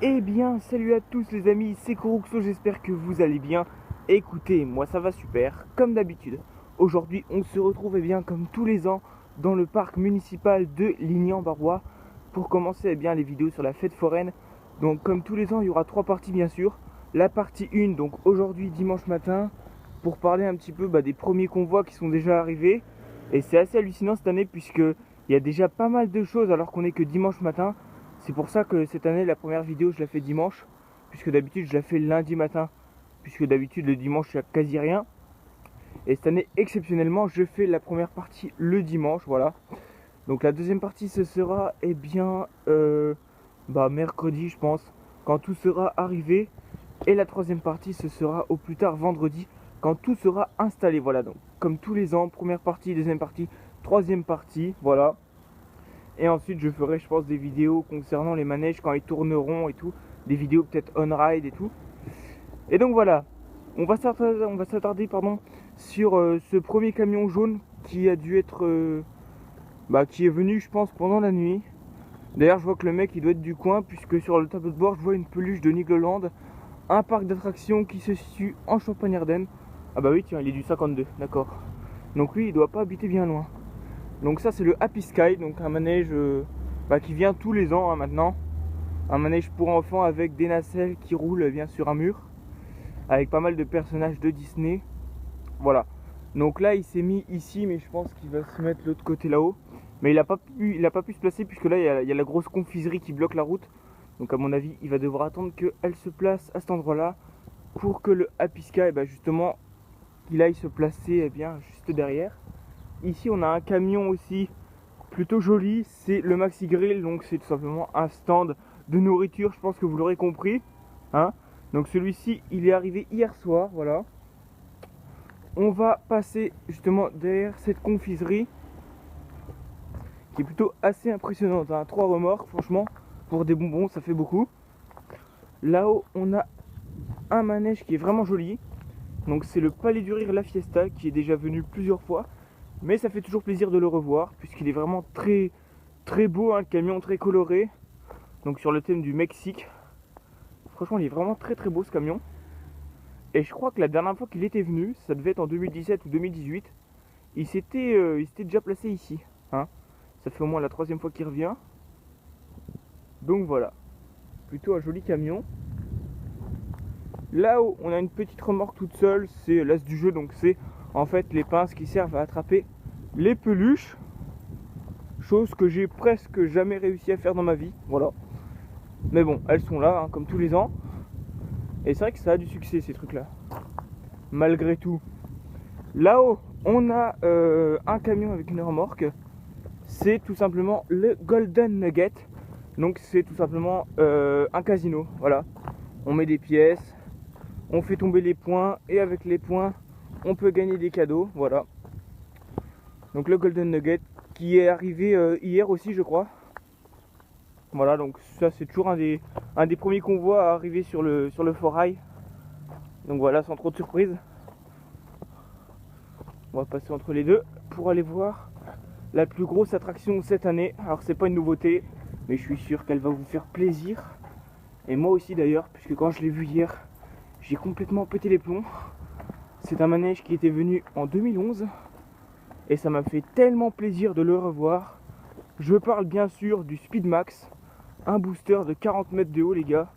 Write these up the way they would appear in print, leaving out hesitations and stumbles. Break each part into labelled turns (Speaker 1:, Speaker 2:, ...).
Speaker 1: Eh bien, salut à tous les amis, c'est Kourouxo, j'espère que vous allez bien. Écoutez, moi ça va super, comme d'habitude. Aujourd'hui, on se retrouve, comme tous les ans, dans le parc municipal de Ligny-en-Barrois pour commencer les vidéos sur la fête foraine. Donc, comme tous les ans, il y aura trois parties, bien sûr. La partie 1, donc aujourd'hui, dimanche matin, pour parler un petit peu des premiers convois qui sont déjà arrivés. Et c'est assez hallucinant cette année, puisque il y a déjà pas mal de choses alors qu'on est que dimanche matin. C'est pour ça que cette année, la première vidéo, je la fais dimanche, puisque d'habitude, je la fais lundi matin, puisque d'habitude, le dimanche, il n'y a quasi rien. Et cette année, exceptionnellement, je fais la première partie le dimanche, voilà. Donc la deuxième partie, ce sera, mercredi, je pense, quand tout sera arrivé. Et la troisième partie, ce sera au plus tard vendredi, quand tout sera installé, voilà. Donc, comme tous les ans, première partie, deuxième partie, troisième partie, voilà. Et ensuite, je ferai, je pense, des vidéos concernant les manèges quand ils tourneront et tout. Des vidéos peut-être on-ride et tout. Et donc voilà, on va s'attarder sur ce premier camion jaune qui a dû être... qui est venu, je pense, pendant la nuit. D'ailleurs, je vois que le mec, il doit être du coin, puisque sur le tableau de bord, je vois une peluche de Nigloland. Un parc d'attractions qui se situe en Champagne-Ardenne. Ah bah oui, tiens, il est du 52, d'accord. Donc lui, il doit pas habiter bien loin. Donc ça, c'est le Happy Sky, donc un manège qui vient tous les ans maintenant. Un manège pour enfants avec des nacelles qui roulent sur un mur, avec pas mal de personnages de Disney. Voilà. Donc là, il s'est mis ici, mais je pense qu'il va se mettre de l'autre côté là-haut. Mais il a pas pu se placer, puisque là, il y a la grosse confiserie qui bloque la route. Donc à mon avis, il va devoir attendre qu'elle se place à cet endroit-là pour que le Happy Sky, justement, qu'il aille se placer juste derrière. Ici, on a un camion aussi plutôt joli, c'est le Maxi Grill, donc c'est tout simplement un stand de nourriture, je pense que vous l'aurez compris, hein. Donc celui-ci, il est arrivé hier soir, voilà. On va passer justement derrière cette confiserie qui est plutôt assez impressionnante, hein. 3 remorques, franchement, pour des bonbons, ça fait beaucoup. Là-haut, on a un manège qui est vraiment joli. Donc c'est le Palais du Rire La Fiesta qui est déjà venu plusieurs fois, mais ça fait toujours plaisir de le revoir puisqu'il est vraiment très très beau, hein, le camion très coloré. Donc sur le thème du Mexique. Franchement, il est vraiment très très beau ce camion. Et je crois que la dernière fois qu'il était venu, ça devait être en 2017 ou 2018, il s'était déjà placé ici, hein. Ça fait au moins la troisième fois qu'il revient. Donc voilà, plutôt un joli camion. Là-haut, on a une petite remorque toute seule, c'est l'as du jeu, donc c'est en fait les pinces qui servent à attraper les peluches. Chose que j'ai presque jamais réussi à faire dans ma vie, voilà. Mais bon, elles sont là, hein, comme tous les ans. Et c'est vrai que ça a du succès ces trucs-là, malgré tout. Là-haut, on a un camion avec une remorque. C'est tout simplement le Golden Nugget. Donc c'est tout simplement un casino, voilà. On met des pièces, on fait tomber les points, et avec les points, on peut gagner des cadeaux, voilà. Donc le Golden Nugget, qui est arrivé hier aussi, je crois. Voilà, donc ça c'est toujours un des premiers convois à arriver sur le forail. Donc voilà, sans trop de surprise. On va passer entre les deux pour aller voir la plus grosse attraction cette année. Alors c'est pas une nouveauté, mais je suis sûr qu'elle va vous faire plaisir. Et moi aussi d'ailleurs, puisque quand je l'ai vu hier, j'ai complètement pété les plombs. C'est un manège qui était venu en 2011 et ça m'a fait tellement plaisir de le revoir. Je parle bien sûr du Speedmax, un booster de 40 mètres de haut, les gars.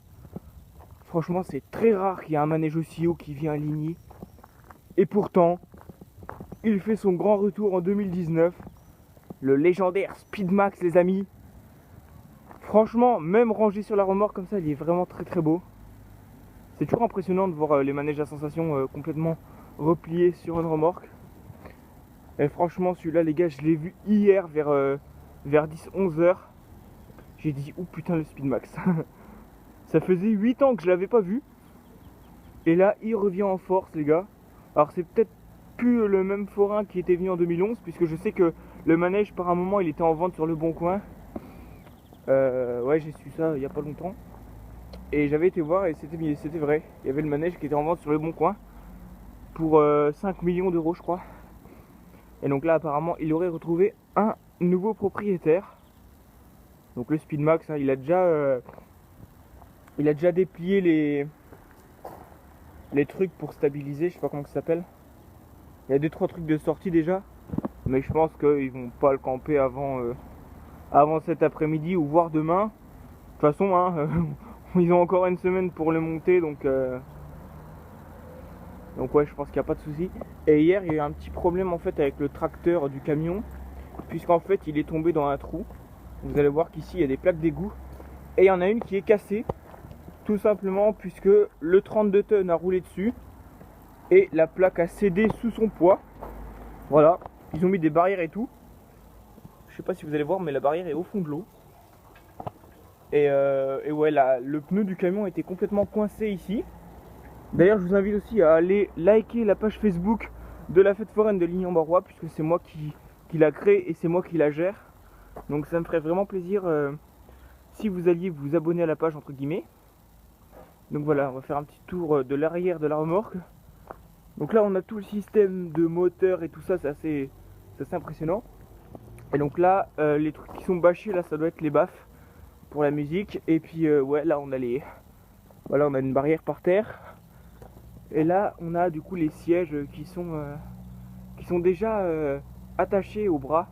Speaker 1: Franchement, c'est très rare qu'il y ait un manège aussi haut qui vient aligner. Et pourtant, il fait son grand retour en 2019. Le légendaire Speedmax, les amis. Franchement, même rangé sur la remorque comme ça, il est vraiment très très beau. C'est toujours impressionnant de voir les manèges à sensation complètement repliés sur une remorque. Et franchement, celui-là, les gars, je l'ai vu hier vers 10-11 heures. J'ai dit, oh putain, le Speedmax. Ça faisait 8 ans que je l'avais pas vu. Et là, il revient en force, les gars. Alors, c'est peut-être plus le même forain qui était venu en 2011, puisque je sais que le manège, par un moment, il était en vente sur le Bon Coin. Ouais, j'ai su ça il y a pas longtemps. Et j'avais été voir et c'était vrai. Il y avait le manège qui était en vente sur le Bon Coin pour 5 millions d'euros, je crois. Et donc là, apparemment, il aurait retrouvé un nouveau propriétaire. Donc le Speedmax, hein, il a déjà Il a déjà déplié les trucs pour stabiliser, je sais pas comment ça s'appelle. Il y a 2-3 trucs de sortie déjà. Mais je pense qu'ils vont pas le camper avant cet après-midi ou voire demain. De toute façon, hein, ils ont encore une semaine pour le monter, donc ouais, je pense qu'il n'y a pas de souci. Et hier, il y a eu un petit problème en fait avec le tracteur du camion, puisqu'en fait, il est tombé dans un trou. Vous allez voir qu'ici, il y a des plaques d'égout. Et il y en a une qui est cassée, tout simplement puisque le 32 tonnes a roulé dessus et la plaque a cédé sous son poids. Voilà, ils ont mis des barrières et tout. Je sais pas si vous allez voir, mais la barrière est au fond de l'eau. Et ouais, le pneu du camion était complètement coincé ici. D'ailleurs, je vous invite aussi à aller liker la page Facebook de la fête foraine de Ligny-en-Barrois, puisque c'est moi qui la crée et c'est moi qui la gère. Donc ça me ferait vraiment plaisir si vous alliez vous abonner à la page, entre guillemets. Donc voilà, on va faire un petit tour de l'arrière de la remorque. Donc là, on a tout le système de moteur et tout ça, c'est assez impressionnant. Et donc là, les trucs qui sont bâchés, là, ça doit être les baffes pour la musique. Et puis ouais, là, on a voilà, on a une barrière par terre. Et là, on a du coup les sièges qui sont déjà attachés au bras.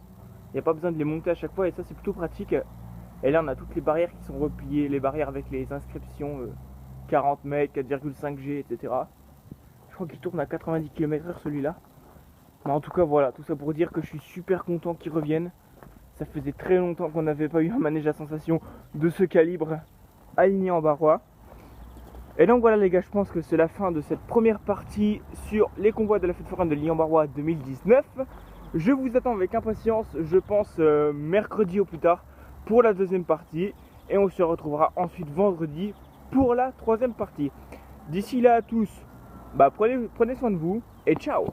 Speaker 1: Il n'y a pas besoin de les monter à chaque fois et ça, c'est plutôt pratique. Et là, on a toutes les barrières qui sont repliées, les barrières avec les inscriptions 40 mètres, 4,5 G, etc. Je crois qu'il tourne à 90 km/h celui-là. Mais en tout cas, voilà, tout ça pour dire que je suis super content qu'ils reviennent. Ça faisait très longtemps qu'on n'avait pas eu un manège à sensation de ce calibre aligné en Barrois. Et donc voilà les gars, je pense que c'est la fin de cette première partie sur les convois de la fête foraine de Ligny-en-Barrois 2019. Je vous attends avec impatience, je pense mercredi au plus tard pour la deuxième partie. Et on se retrouvera ensuite vendredi pour la troisième partie. D'ici là à tous, prenez soin de vous et ciao.